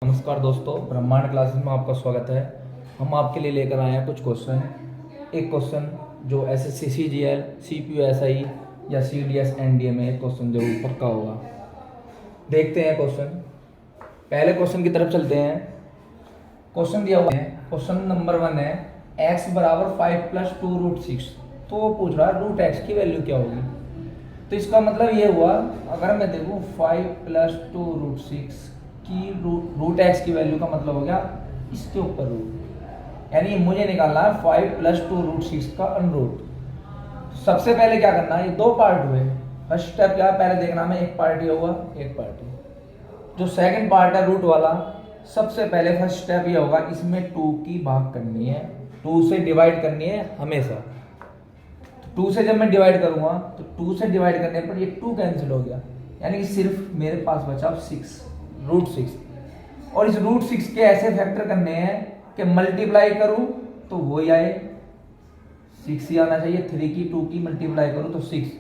नमस्कार दोस्तों, ब्रह्मांड क्लासेस में आपका स्वागत है। हम आपके लिए लेकर आए हैं कुछ क्वेश्चन। एक क्वेश्चन जो एसएससी सीजीएल सीपीयू एसआई या सीडीएस एनडीए में एक क्वेश्चन जरूर पक्का होगा। देखते हैं क्वेश्चन। पहले क्वेश्चन की तरफ चलते हैं। क्वेश्चन दिया हुआ है, क्वेश्चन नंबर 1 है x बराबर 5 प्लस 2 रूट 6। तो वो पूछ रहा है रूट एक्स की वैल्यू क्या होगी। तो इसका मतलब ये हुआ, अगर मैं देखूँ 5 प्लस 2 रूट 6 की रूट एक्स की वैल्यू का मतलब हो गया इसके ऊपर रूट, यानी मुझे निकालना है 5 प्लस 2 रूट 6 का अनरूट। सबसे पहले क्या करना है, ये दो पार्ट हुए। फर्स्ट स्टेप क्या है, पहले देखना में एक पार्ट ये होगा एक पार्ट ये। जो सेकंड पार्ट है रूट वाला, सबसे पहले फर्स्ट स्टेप ये होगा, इसमें 2 की भाग करनी है, 2 से डिवाइड करनी है हमेशा। 2 से जब मैं डिवाइड करूंगा तो 2 से डिवाइड करने पर ये 2 कैंसिल हो गया, यानी कि सिर्फ मेरे पास बचा 6 रूट 6। और इस रूट 6 के ऐसे फैक्टर करने हैं कि मल्टीप्लाई करूं तो वही आए 6 ही आना चाहिए। 3 की 2 की मल्टीप्लाई करूं तो 6,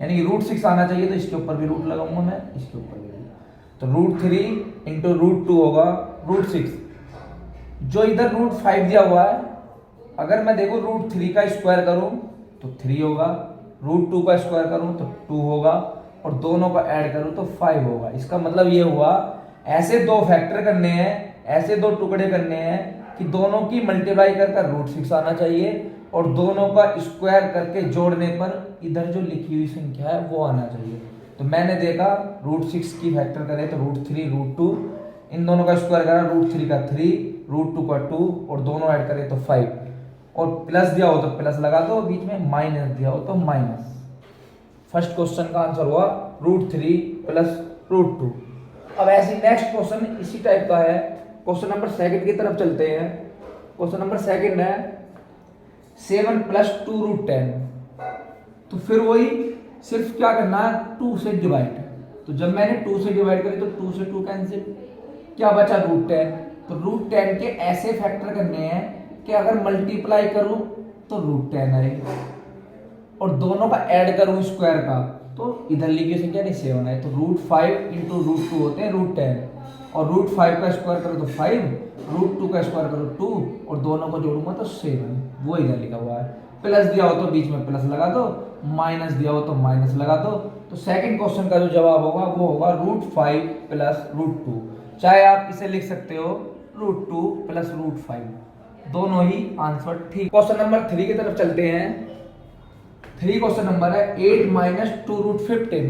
यानी कि रूट 6 आना चाहिए। तो इसके ऊपर भी रूट लगाऊंगा मैं, इसके ऊपर भी रूट। तो रूट 3 इंटू रूट 2 होगा रूट 6। जो इधर रूट 5 दिया हुआ है, अगर मैं देखूं रूट 3 का स्क्वायर करूं तो 3 होगा, रूट 2 का स्क्वायर करूं तो 2 होगा, और दोनों का ऐड करूं तो 5 होगा। इसका मतलब ये हुआ, ऐसे दो फैक्टर करने हैं, ऐसे दो टुकड़े करने हैं कि दोनों की मल्टीप्लाई कर रूट 6 आना चाहिए, और दोनों का स्क्वायर करके जोड़ने पर इधर जो लिखी हुई संख्या है वो आना चाहिए। तो मैंने देखा रूट 6 की फैक्टर करे तो रूट 3 रूट 2, इन दोनों का स्क्वायर करा रूट 3 का 3 रूट 2 का 2, और दोनों ऐड करे तो 5। और प्लस दिया हो तो प्लस लगा दो, बीच में माइनस दिया हो तो माइनस। फर्स्ट क्वेश्चन का आंसर हुआ रूट 3 प्लस रूट 2। अब ऐसे नेक्स्ट क्वेश्चन इसी टाइप का है। क्वेश्चन नंबर 2 की तरफ चलते हैं। क्वेश्चन नंबर 2 है 7 प्लस 2 रूट 10। तो फिर वही सिर्फ क्या करना है, 2 से डिवाइड। तो जब मैंने 2 से डिवाइड करी तो 2 से 2 कैंसिल, क्या बचा रूट 10। तो रूट 10 के ऐसे फैक्टर करने हैं कि अगर मल्टीप्लाई करूं तो रूट 10 आए, और दोनों का ऐड करूं स्क्वायर का तो इधर लिखी संख्या नहीं 7 आए। तो रूट 5 इंटू रूट 2 होते हैं रूट 10, और रूट 5 का स्क्वायर करो तो 5, रूट 2 का स्क्वायर करो 2, और दोनों को जोड़ूंगा तो 7। वो इधर लिखा हुआ है। प्लस दिया हो तो बीच में प्लस लगा दो, माइनस दिया हो तो माइनस लगा दो। तो सेकंड क्वेश्चन का जो जवाब होगा वो होगा रूट 5 प्लस रूट 2। चाहे आप इसे लिख सकते हो रूट 2 प्लस रूट 5, दोनों ही आंसर ठीक। क्वेश्चन नंबर 3 की तरफ चलते हैं। 3 क्वेश्चन नंबर है 8 माइनस 2 रूट 15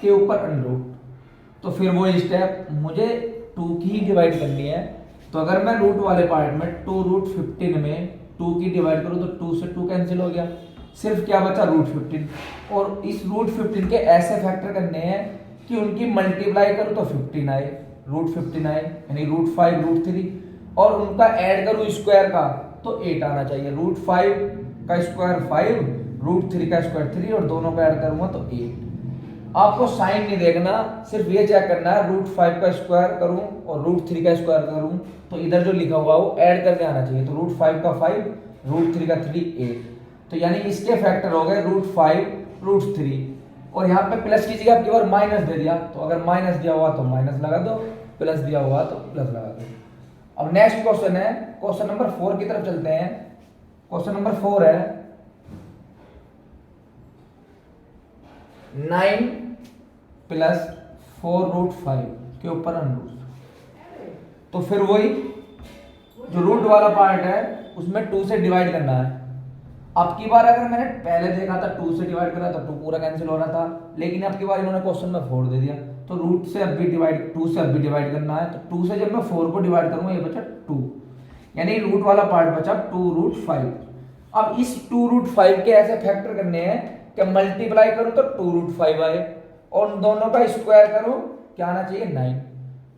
के ऊपर अनरूट। तो फिर वो स्टेप मुझे 2 की ही डिवाइड करनी है। तो अगर मैं रूट वाले पार्ट में 2 रूट 15 में 2 की डिवाइड करूं तो 2 से 2 कैंसिल हो गया, सिर्फ क्या बचा रूट 15। और इस रूट 15 के ऐसे फैक्टर करने हैं कि उनकी मल्टीप्लाई करूं तो 15 आए, रूट 15 आए, यानी रूट 5 रूट 3, और उनका ऐड करूं स्क्वायर का तो 8 आना चाहिए। रूट 5 का स्क्वायर 5, रूट 3 का स्क्वायर 3, और दोनों का ऐड करूंगा तो 8। आपको साइन नहीं देखना, सिर्फ ये चेक करना है रूट 5 का स्क्वायर करूं और रूट 3 का स्क्वायर करूं तो इधर जो लिखा हुआ वो ऐड करके आना चाहिए। तो रूट 5 का 5, रूट 3 का 3, 8। तो यानी इसके फैक्टर हो गए रूट 5 रूट 3, और यहाँ पे प्लस की जगह आपकी बार माइनस दे दिया। तो अगर माइनस दिया हुआ तो माइनस लगा दो, प्लस दिया हुआ तो प्लस लगा दो। अब नेक्स्ट क्वेश्चन है, क्वेश्चन नंबर 4 की तरफ चलते हैं। क्वेश्चन नंबर 4 है 9 प्लस 4 रूट 5 के ऊपर अनरूट। तो फिर वही जो रूट वाला पार्ट है उसमें 2 से डिवाइड करना है। अब की बार अगर मैंने पहले देखा था 2 से डिवाइड करा तो 2 पूरा कैंसिल हो रहा था, लेकिन अब की बार इन्होंने क्वेश्चन में 4 दे दिया। तो रूट से अब भी डिवाइड, 2 से अब भी डिवाइड करना है। तो 2 से जब मैं 4 को डिवाइड करूंगा ये बचा 2, यानी रूट वाला पार्ट बचा 2 रूट 5। अब इस 2 रूट 5 के ऐसे फैक्टर करने हैं कि मल्टीप्लाई करूं तो 2 रूट 5 आए, और दोनों का स्क्वायर करूं क्या आना चाहिए 9।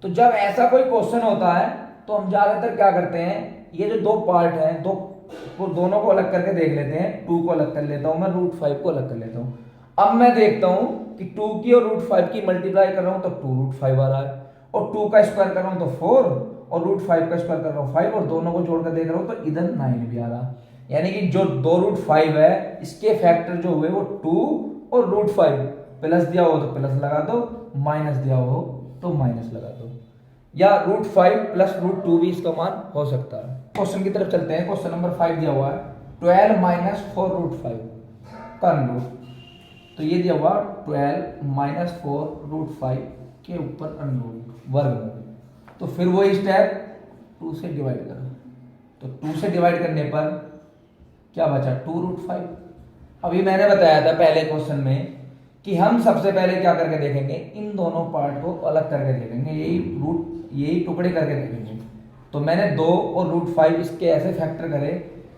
तो जब ऐसा कोई क्वेश्चन होता है तो हम ज्यादातर क्या करते हैं, ये जो दो पार्ट हैं दोनों को अलग करके देख लेते हैं। 2 को अलग कर लेता हूं मैं, रूट 5 को अलग कर लेता हूं। अब मैं देखता हूं कि 2 की और रूट 5 की मल्टीप्लाई कर रहा हूं तो 2 रूट 5 आ रहा है, और 2 का स्क्वायर कर रहा हूं तो 4, और रूट 5 का स्क्वायर कर रहा हूं 5, और दोनों को जोड़कर देख रहा हूं तो इधर 9 भी आ रहा है। यानी कि जो 2 रूट 5 है इसके फैक्टर जो हुए वो 2 और रूट 5। प्लस दिया हो तो प्लस लगा दो, माइनस दिया हो तो माइनस लगा दो। या √5 प्लस √2 भी इसका मान हो सकता है। क्वेश्चन की तरफ चलते हैं। क्वेश्चन नंबर 5 दिया हुआ है 12 माइनस 4√5 का रूट। तो ये दिया हुआ 12 माइनस 4√5 के ऊपर अनरूट वर्गमूल। तो फिर वही स्टेप 2 से डिवाइड करो। तो 2 से डिवाइड करने पर क्या बचा 2√5। अभी मैंने बताया था पहले क्वेश्चन में कि हम सबसे पहले क्या करके देखेंगे, इन दोनों पार्ट को अलग करके देखेंगे, यही टुकड़े करके देखेंगे। तो मैंने 2 और √5 इसके ऐसे फैक्टर करे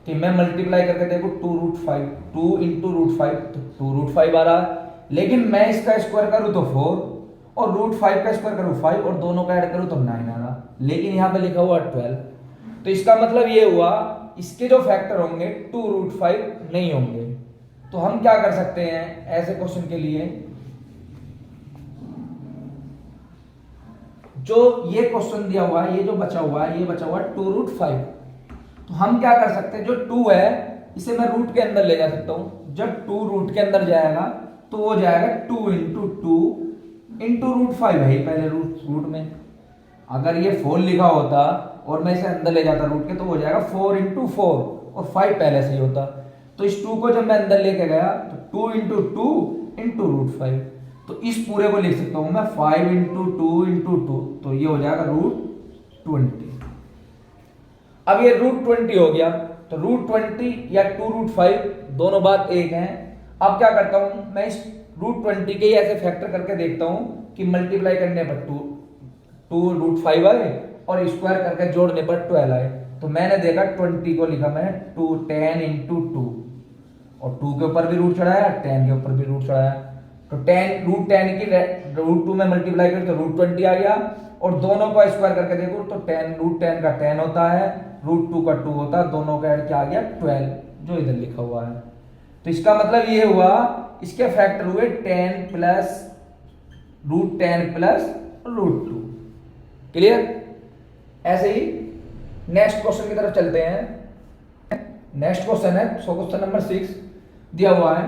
कि मैं मल्टीप्लाई करके देखूँ 2√5, 2 इंटू √5 तो 2√5 आ रहा। लेकिन मैं इसका स्क्वायर करूँ तो 4 और √5 का स्क्वायर करूँ 5 और दोनों का ऐड करूँ तो 9 आ रहा। लेकिन यहाँ पे लिखा हुआ 12। तो इसका मतलब ये हुआ इसके जो फैक्टर होंगे 2√5 नहीं होंगे। तो हम क्या कर सकते हैं ऐसे क्वेश्चन के लिए, जो ये क्वेश्चन दिया हुआ है, ये जो बचा हुआ है, ये बचा हुआ है 2√5। तो हम क्या कर सकते हैं, जो 2 है इसे मैं रूट के अंदर ले जा सकता हूं। जब 2 रूट के अंदर जाएगा तो वो जाएगा 2 इंटू 2 इंटू √5 है पहले रूट में। अगर ये 4 लिखा होता और मैं इसे अंदर ले जाता रूट के तो हो जाएगा 4 इंटू 4 और 5 पहले से ही होता। तो इस 2 को जब मैं अंदर लेके गया तो 2 इंटू 2 इंटू √5। तो इस पूरे को लिख सकता हूं मैं 5 इंटू 2 इंटू 2। तो ये हो जाएगा √20। अब ये √20 हो गया। तो √20 या 2√5 दोनों बात एक है। अब क्या करता हूं मैं इस √20 के ही ऐसे फैक्टर करके देखता हूं कि मल्टीप्लाई करने पर 2√5 आए और स्क्वायर करके जोड़ने पर 12 आए। तो मैंने देखा 20 को लिखा मैंने 10 इंटू 2 और 2 के ऊपर भी रूट चढ़ाया, 10 के ऊपर भी रूट चढ़ाया। तो 10 √10 की √2 में मल्टीप्लाई करें तो √20 आ गया और दोनों को स्क्वायर करके देखो तो 10 √10 का 10 होता है, √2 का 2 होता है, दोनों का ऐड क्या आ गया 12 जो इधर लिखा हुआ है। तो इसका मतलब ये हुआ इसके फैक्टर हुए 10 प्लस √10 प्लस √2। क्लियर। ऐसे ही नेक्स्ट क्वेश्चन की तरफ चलते हैं। नेक्स्ट क्वेश्चन है क्वेश्चन नंबर 6 दिया हुआ है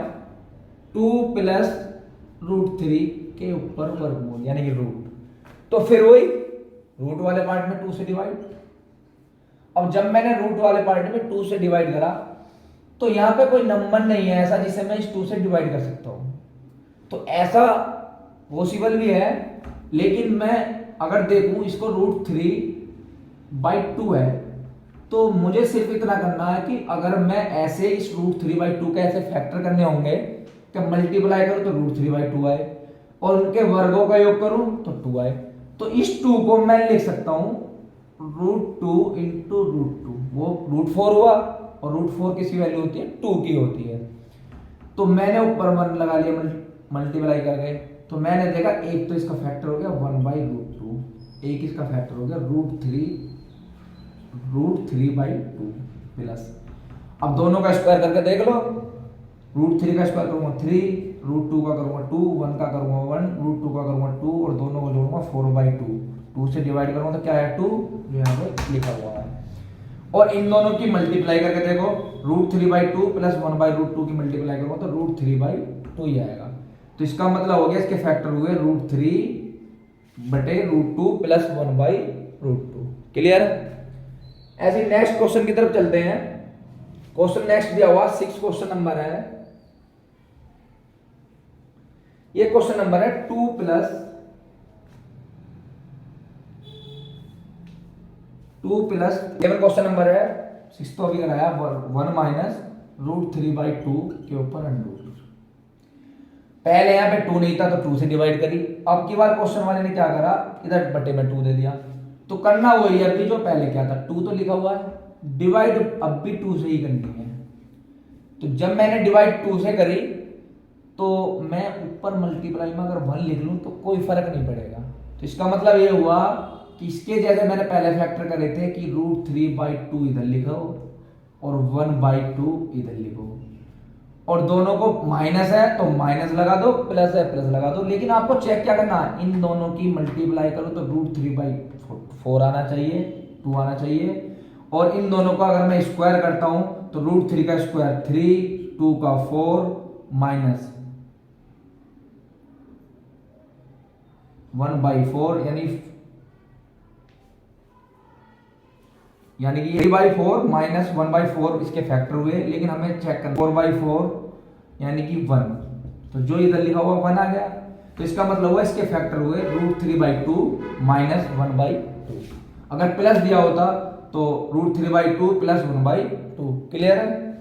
2 प्लस √3 के ऊपर वर्गमूल यानी कि रूट। तो फिर वही रूट वाले पार्ट में 2 से डिवाइड। अब जब मैंने रूट वाले पार्ट में 2 से डिवाइड करा तो यहां पे कोई नंबर नहीं है ऐसा जिसे मैं इस 2 से डिवाइड कर सकता हूं। तो ऐसा पॉसिबल भी है, लेकिन मैं अगर देखूं इसको √3/2 है तो मुझे सिर्फ इतना करना है कि अगर मैं ऐसे इस √3/2 के ऐसे फैक्टर करने होंगे कि मल्टीप्लाई करूं तो √3/2 आए और उनके वर्गों का योग करूं तो 2 आए। तो इस 2 को मैं लिख सकता हूं √2 इंटू √2, वो √4 हुआ और √4 किसकी वैल्यू होती है 2 की होती है। तो मैंने ऊपर 1 लगा लिया मल्टीप्लाई करके। तो मैंने देखा एक तो इसका फैक्टर हो गया 1/√2, एक इसका फैक्टर हो गया √3/2 प्लस। अब दोनों का स्क्वायर करके देख लो, √3 का स्क्वायर करूंगा 3, √2 का करूंगा 2, 1 का करूंगा 1, √2 का करूंगा 2 और दोनों को जोड़ूंगा 4/2। 2 से डिवाइड करूंगा तो क्या है 2 जो यहाँ पे लिखा हुआ है। और इन दोनों की मल्टीप्लाई करके देखो √3/2 प्लस 1/√2 की मल्टीप्लाई करूंगा तो √3/2 ही आएगा। तो इसका मतलब हो गया इसके फैक्टर हुए √3/√2 प्लस 1/√2। क्लियर। ऐसे नेक्स्ट क्वेश्चन की तरफ चलते हैं। क्वेश्चन नेक्स्ट दिया हुआ 6 क्वेश्चन नंबर है। ये क्वेश्चन नंबर है 2 प्लस 11 क्वेश्चन नंबर है 6 तो अभी कराया 1 माइनस √3/2 के ऊपर अंडर। पहले यहां पे 2 नहीं था तो 2 से डिवाइड करी। अब की बार क्वेश्चन वाले ने क्या करा इधर बटे में 2 दे दिया। तो करना वही है अभी जो पहले क्या था 2 तो लिखा हुआ है, डिवाइड अब भी 2 से ही करनी है। तो जब मैंने डिवाइड 2 से करी तो मैं ऊपर मल्टीप्लाई में अगर 1 लिख लूं तो कोई फर्क नहीं पड़ेगा। तो इसका मतलब ये हुआ कि इसके जैसे मैंने पहले फैक्टर करे थे कि √3/2 इधर लिखो और 1/2 इधर लिखो और दोनों को माइनस है तो माइनस लगा दो, प्लस है प्लस लगा दो। लेकिन आपको चेक क्या करना है, इन दोनों की मल्टीप्लाई करो तो √3/4 आना चाहिए, 2 आना चाहिए। और इन दोनों को अगर मैं स्क्वायर करता हूं तो √3 का स्क्वायर 3, 2 का 4 माइनस 1/4 यानी यानी कि 3/4 माइनस 1/4 इसके फैक्टर हुए, लेकिन हमें चेक करना 4/4 यानी कि 1, तो जो इधर लिखा हुआ 1 आ गया, तो इसका मतलब हुआ इसके फैक्टर हुए √3/2 माइनस 1/2। अगर प्लस दिया होता तो √3/2 प्लस 1/2। क्लियर है?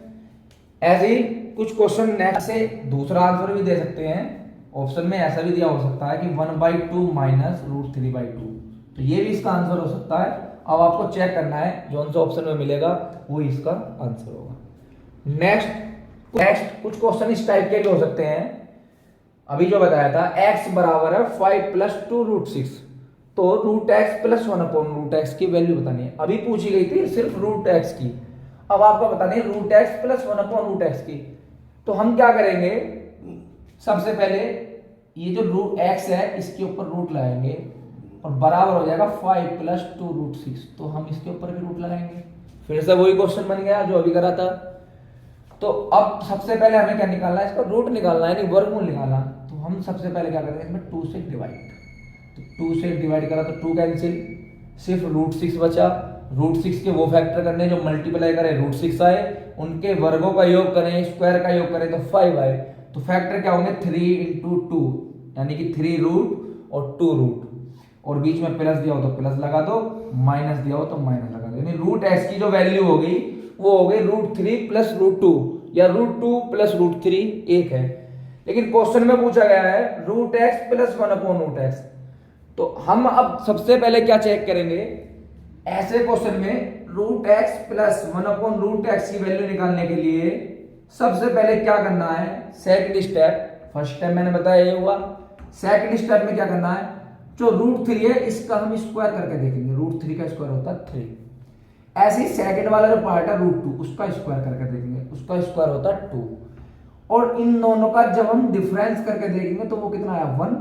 ऐसे ही कुछ क्वेश्चन नेक्स्ट से दूसरा आंसर भी दे सकते हैं, ऑप्शन में ऐसा भी दिया हो सकता है कि 1/2 माइनस √3/2, तो ये भी इसका आंसर हो सकता है। अब आपको चेक करना है जो सा ऑप्शन में मिलेगा वो इसका आंसर होगा। नेक्स्ट कुछ क्वेश्चन इस टाइप के भी हो सकते हैं। अभी जो बताया था x बराबर है 5 + 2√6, तो √x + 1/√x की वैल्यू बतानी है। अभी पूछी गई थी सिर्फ √x की, अब आपको बतानी है √x + 1/√x की। तो हम क्या करेंगे, सबसे पहले ये जो √x है इसके ऊपर रूट लगाएंगे और बराबर हो जाएगा 5 + 2√6, तो हम इसके ऊपर भी रूट लगाएंगे। फिर से वही क्वेश्चन बन गया जो अभी करा था। तो अब सबसे पहले हमें क्या निकालना है, इसका रूट निकालना है, यानी वर्गमूल निकालना। तो हम सबसे पहले क्या करेंगे, इसमें 2 से डिवाइड, तो 2 से डिवाइड करा तो 2 कैंसिल, सिर्फ √6 बचा। √6 के वो फैक्टर करने जो मल्टीप्लाई करें √6 आए, उनके वर्गों का योग करें, स्क्वायर का योग करें तो 5 आए। तो फैक्टर क्या होंगे 3 × 2, यानी कि 3 रूट और 2 रूट, और बीच में प्लस दिया हो तो प्लस लगा दो, माइनस दिया हो तो माइनस लगा दो, यानी √x की जो वैल्यू होगी वो हो गई √3 + √2 या √2 + √3 एक है। लेकिन क्वेश्चन में पूछा गया है √x + 1/√x, तो हम अब सबसे पहले क्या चेक करेंगे, ऐसे क्वेश्चन में √x + 1/√x की वैल्यू निकालने के लिए सबसे पहले क्या करना है, सेकंड स्टेप। फर्स्ट स्टेप मैंने बताया ये हुआ, सेकंड स्टेप में क्या करना है, जो √3 है इसका हम स्क्वायर करके देखेंगे। √3 का स्क्वायर होता है 3। ऐसे ही सेकंड वाला जो पार्ट है √2 उसका स्क्वायर करके देखेंगे, उसका स्क्वायर होता है 2। और इन दोनों का जब हम डिफरेंस करके देखेंगे तो वो कितना आया 1,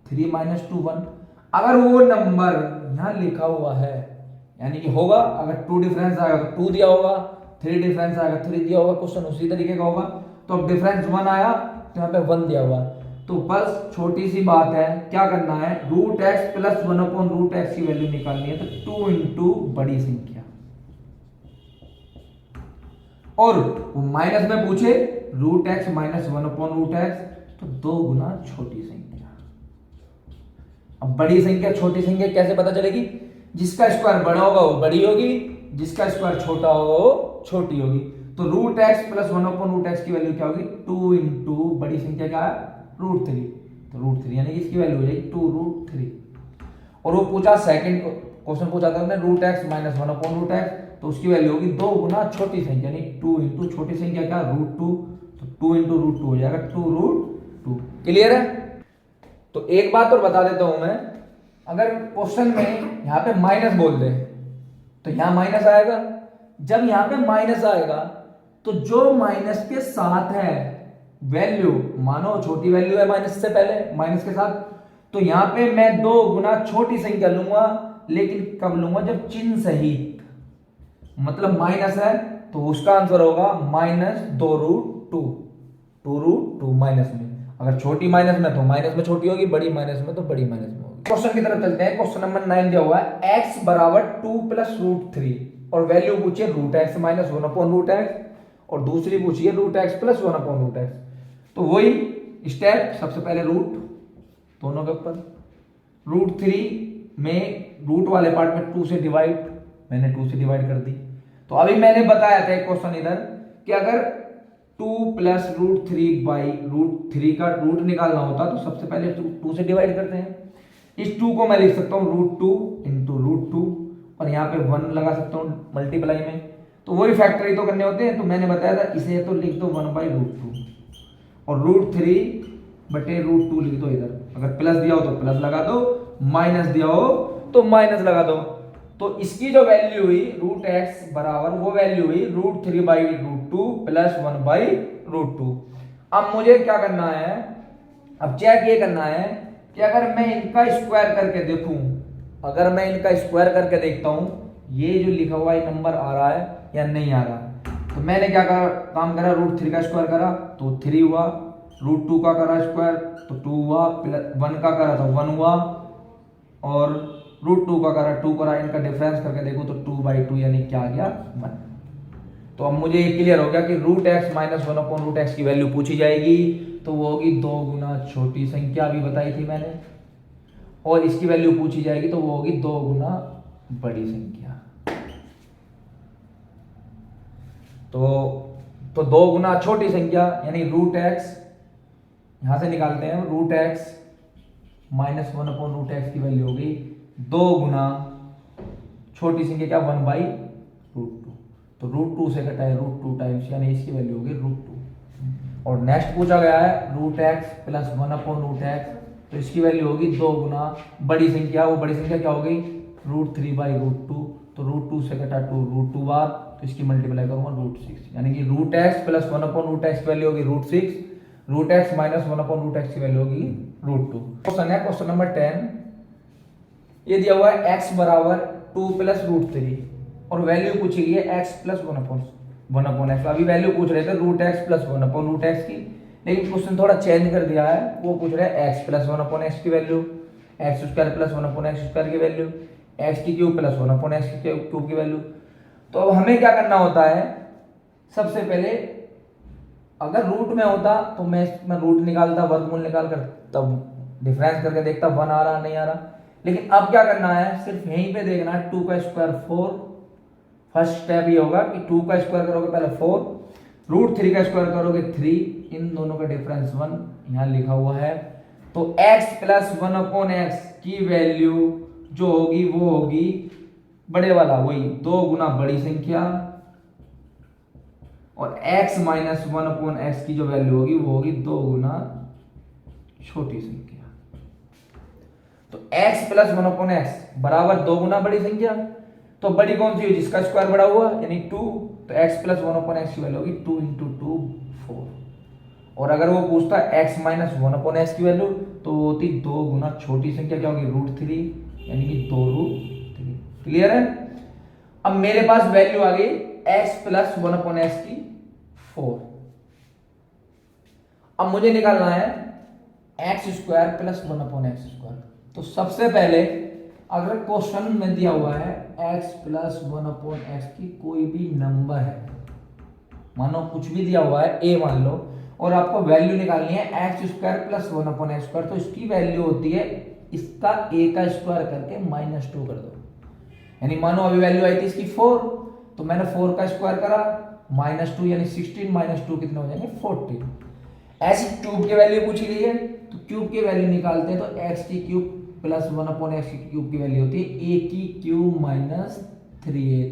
3 - 2 1। अगर वो नंबर यहां लिखा हुआ है यानी कि होगा, अगर 2 डिफरेंस आएगा तो 2 दिया होगा, 3 डिफरेंस आएगा 3 दिया होगा, क्वेश्चन उसी तरीके का होगा। तो अब डिफरेंस 1 आया तो यहाँ पे 1 दिया हुआ, तो बस छोटी सी बात है, क्या करना है √x + 1/√x की वैल्यू निकालनी है, तो 2 × बड़ी संख्या, और वो माइनस में पूछे √x - 1/√x, तो 2 गुना छोटी संख्या। अब बड़ी संख्या छोटी संख्या कैसे पता चलेगी, जिसका स्क्वायर बड़ा होगा वो बड़ी होगी, जिसका स्क्वायर छोटा होगा वो छोटी होगी। तो √x + 1/√x की वैल्यू क्या होगी 2 × बड़ी संख्या क्या है √3, तो √3 यानी कि इसकी वैल्यू हो जाएगी 2√3। और वो पूछा सेकंड क्वेश्चन पूछा था हमने √x - 1/√x, तो उसकी वैल्यू होगी 2 गुना छोटी संख्या, यानी 2 × छोटी संख्या क्या √2, तो 2 × √2 हो जाएगा 2√2। क्लियर है? तो एक बात और बता देता हूं मैं, अगर क्वेश्चन में यहां पे माइनस बोल दे तो यहां माइनस आएगा। जब यहां पे माइनस आएगा तो जो माइनस के साथ है वैल्यू, मानो छोटी वैल्यू है माइनस से पहले, माइनस के साथ, तो यहां पे मैं 2 गुना छोटी संख्या लूंगा, लेकिन कब लूंगा जब चिन्ह सहित, मतलब माइनस है तो उसका आंसर होगा -2√2, 2√2 माइनस में। अगर छोटी माइनस में तो माइनस में छोटी होगी, बड़ी माइनस में तो बड़ी माइनस में होगी। क्वेश्चन की तरफ चलते हैं। क्वेश्चन नंबर 9 दिया हुआ है x बराबर 2 + √3 और वैल्यू पूछिए √x - 1/√x, और दूसरी पूछिए √x + 1/√x। तो वही स्टेप, सबसे पहले रूट दोनों के ऊपर, √3 में रूट वाले पार्ट में 2 से डिवाइड, मैंने 2 से डिवाइड कर दी। तो अभी मैंने बताया था एक क्वेश्चन इधर कि अगर 2 + √3/√3 का रूट निकालना होता तो सबसे पहले 2 से डिवाइड करते हैं। इस 2 को मैं लिख सकता हूं √2 × √2, और यहाँ पे 1 लगा सकता हूं मल्टीप्लाई में, तो वही फैक्टरी तो करने होते हैं। तो मैंने बताया था इसे तो लिख दो 1/√2 और √3/√2 लिख दो इधर। अगर प्लस दिया हो तो प्लस लगा दो, माइनस दिया हो तो माइनस लगा दो। तो इसकी जो वैल्यू हुई √x बराबर वो वैल्यू हुई √3/√2 + 1/√2। अब मुझे क्या करना है, अब चेक ये करना है कि अगर मैं इनका स्क्वायर करके देखूं, अगर मैं इनका स्क्वायर करके देखता हूं ये जो लिखा हुआ है नंबर आ रहा है या नहीं आ रहा। तो मैंने क्या करा, काम करा, √3 का स्क्वायर करा तो 3 हुआ, √2 का करा स्क्वायर तो 2 हुआ, +1 का करा तो 1 हुआ, और √2 का करा 2 करा, इनका डिफरेंस करके देखो तो 2/2 यानी क्या आ गया 1। तो अब मुझे ये क्लियर हो गया कि √x माइनस 1/√x की वैल्यू पूछी जाएगी तो वो होगी 2 गुना छोटी संख्या, अभी बताई थी मैंने, और इसकी वैल्यू पूछी जाएगी तो वो होगी 2 गुना बड़ी संख्या। तो 2 गुना छोटी संख्या यानी √x, यहां से निकालते हैं, √x माइनस 1/√x की वैल्यू होगी 2 गुना छोटी संख्या क्या 1/√2। तो √2 से कटा है √2 टाइम्स, यानी इसकी वैल्यू होगी √2। और नेक्स्ट पूछा गया है √x प्लस 1/√x, तो इसकी वैल्यू होगी 2 गुना बड़ी संख्या, वो बड़ी संख्या क्या होगी √3/√2। तो √2 से कटा 2 √2 बार, तो इसकी मल्टीप्लाई करूंगा √6, यानी कि √x प्लस 1/√x की वैल्यू होगी √6, √x माइनस 1/√x की वैल्यू होगी √2। क्वेश्चन है क्वेश्चन नंबर 10, ये दिया हुआ है x बराबर 2 प्लस √3 और वैल्यू पूछी गई है x प्लस 1/x। अभी वैल्यू पूछ रहे थे √x प्लस 1/√x की, लेकिन क्वेश्चन थोड़ा चेंज कर दिया है, वो पूछ रहे हैं x प्लस 1/x की वैल्यू, x² प्लस 1/x² की वैल्यू, x³ प्लस 1/x³ की वैल्यू। तो अब हमें क्या करना होता है, सबसे पहले अगर रूट में होता तो मैं रूट निकालता, वर्गमूल निकाल कर तब डिफरेंस करके देखता 1 आ रहा नहीं आ रहा। लेकिन अब क्या करना है, सिर्फ यहीं पे देखना है 2 का स्क्वायर 4। फर्स्ट स्टेप ये होगा कि 2 का स्क्वायर करोगे पहले 4, √3 का स्क्वायर करोगे 3, इन दोनों का डिफरेंस 1 यहां लिखा हुआ है। तो x प्लस 1/x की वैल्यू जो होगी वो होगी बड़े वाला, वही 2 गुना बड़ी संख्या, और x माइनस 1/x की जो वैल्यू होगी वो होगी 2 गुना छोटी संख्या। तो x प्लस 1/x बराबर 2 गुना बड़ी संख्या, तो बड़ी कौन सी है जिसका स्क्वायर बड़ा हुआ यानी 2, तो x प्लस 1/x की वैल्यू होगी 2 × 2 4। और अगर वो पूछता x माइनस 1/x की वैल्यू तो वो होती 2 गुना छोटी संख्या, क्या होगी √3 यानी कि 2√3। क्लियर है। अब मेरे पास वैल्यू आ गई x प्लस 1/x की 4। अब मुझे निकालना है x² प्लस 1/x²। तो सबसे पहले अगर क्वेश्चन में दिया हुआ है x प्लस 1/x की कोई भी नंबर है, मानो कुछ भी दिया हुआ है a मान लो, और आपको वैल्यू निकालनी है x² प्लस 1/x², तो इसकी वैल्यू होती है इसका a का स्क्वायर करके -2 कर दो। यानी मानो अभी वैल्यू आई थी इसकी 4, तो मैंने 4 का स्क्वायर करा -2 यानी 16 - 2 कितने हो जाएंगे 14। ऐसी क्यूब की वैल्यू पूछी गई है तो क्यूब की वैल्यू निकालते हैं, तो x³ प्लस 1/x³ की वैल्यू होती है a³ माइनस 3a,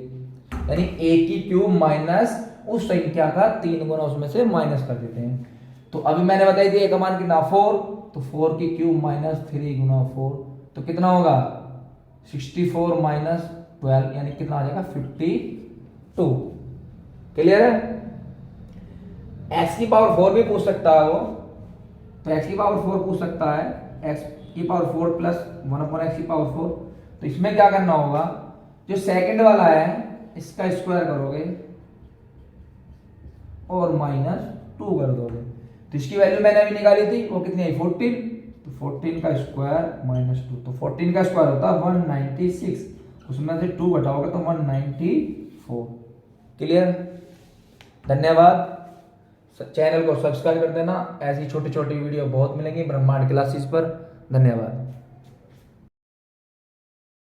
यानी a³ माइनस उस संख्या का 3 गुना उसमें से माइनस कर देते हैं। तो अभी मैंने बताई थी a का मान कितना 4, तो 4³ माइनस 3 गुना 4, तो कितना होगा 64 माइनस 12 यानी कितना आ जाएगा 52। क्लियर है। x की पावर 4 भी पूछ सकता है वो, तो x की पावर 4 पूछ सकता है, x की पावर 4 प्लस 1/x की पावर 4। तो इसमें क्या करना होगा, जो सेकंड वाला है इसका स्क्वायर करोगे और -2 कर दोगे, तो इसकी वैल्यू मैंने अभी निकाली थी वो कितनी है 14, तो 14 का स्क्वायर -2, तो 14 का स्क्वायर होता है 196, उसमें से 2 घटाओगे तो 194। क्लियर। धन्यवाद। चैनल को सब्सक्राइब कर देना, ऐसी छोटी छोटी वीडियो बहुत मिलेंगी ब्रह्मांड क्लासेस पर। धन्यवाद।